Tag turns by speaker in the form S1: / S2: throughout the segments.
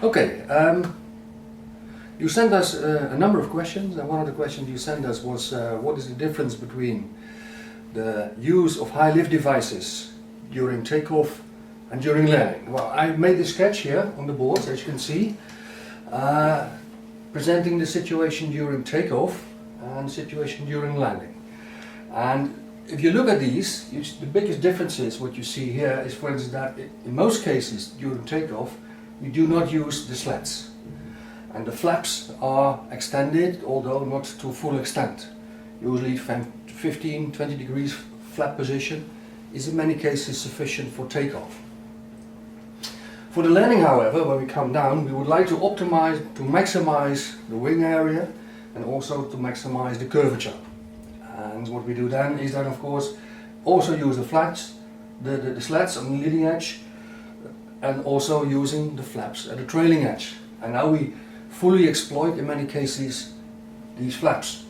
S1: Okay, you sent us a number of questions, and one of the questions you sent us was what is the difference between the use of high lift devices during takeoff and during landing. Well, I made this sketch here on the board, as you can see, presenting the situation during takeoff and situation during landing. And if you look at these, the biggest difference is what you see here is, for instance, that in most cases during takeoff we do not use the slats. And the flaps are extended, although not to full extent. Usually 15-20 degrees flap position is in many cases sufficient for takeoff. For the landing, however, when we come down, we would like to optimize, to maximize the wing area and also to maximize the curvature. And what we do then is that, of course, also use the flats, the slats on the leading edge, and also using the flaps at the trailing edge. And now we fully exploit, in many cases, these flaps.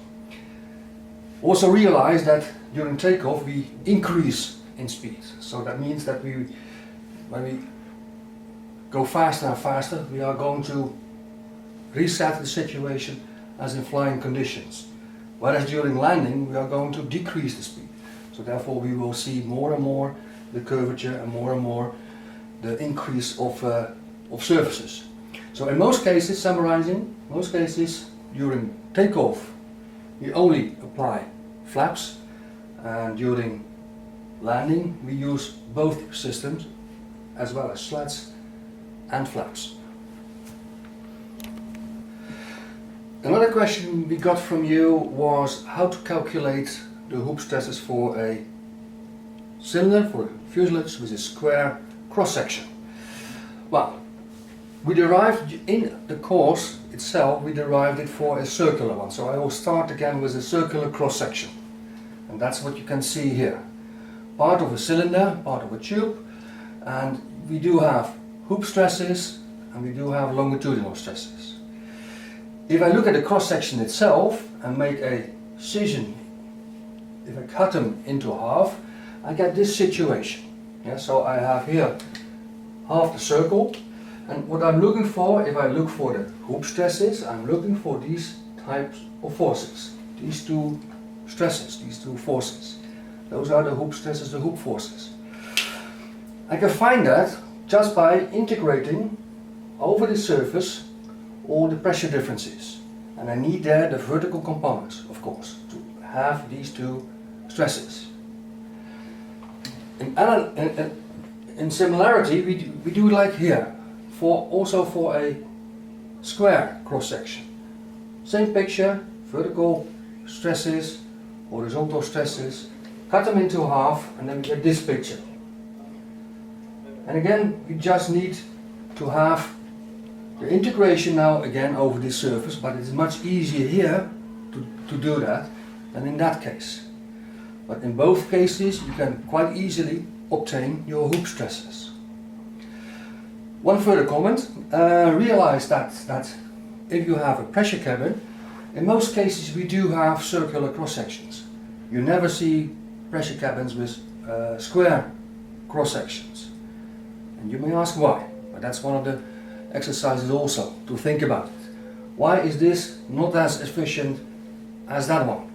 S1: Also realize that during takeoff we increase in speed. So that means that when we go faster and faster, we are going to reset the situation as in flying conditions. Whereas during landing we are going to decrease the speed. So therefore we will see more and more the curvature and more the increase of surfaces. So in most cases, summarizing, most cases during takeoff we only apply flaps, and during landing we use both systems as well as slats and flaps. Another question we got from you was how to calculate the hoop stresses for a cylinder, for a fuselage with a square cross section. Well, we derived in the course itself, we derived it for a circular one. So I will start again with a circular cross section. And that's what you can see here. Part of a cylinder, part of a tube, and we do have hoop stresses and we do have longitudinal stresses. If I look at the cross section itself and make a scission, if I cut them into half, I get this situation. Yeah, so I have here half the circle, and what I'm looking for, if I look for the hoop stresses, I'm looking for these types of forces. These two stresses, these two forces. Those are the hoop stresses, the hoop forces. I can find that just by integrating over the surface all the pressure differences. And I need there the vertical components, of course, to have these two stresses. In similarity, we do like here, also for a square cross section. Same picture, vertical stresses, horizontal stresses, cut them into half, and then we get this picture. And again, we just need to have the integration now again over this surface, but it's much easier here to do that than in that case. But in both cases you can quite easily obtain your hoop stresses. One further comment, realize that if you have a pressure cabin, in most cases we do have circular cross sections. You never see pressure cabins with square cross sections. And you may ask why, but that's one of the exercises also to think about it. Why is this not as efficient as that one?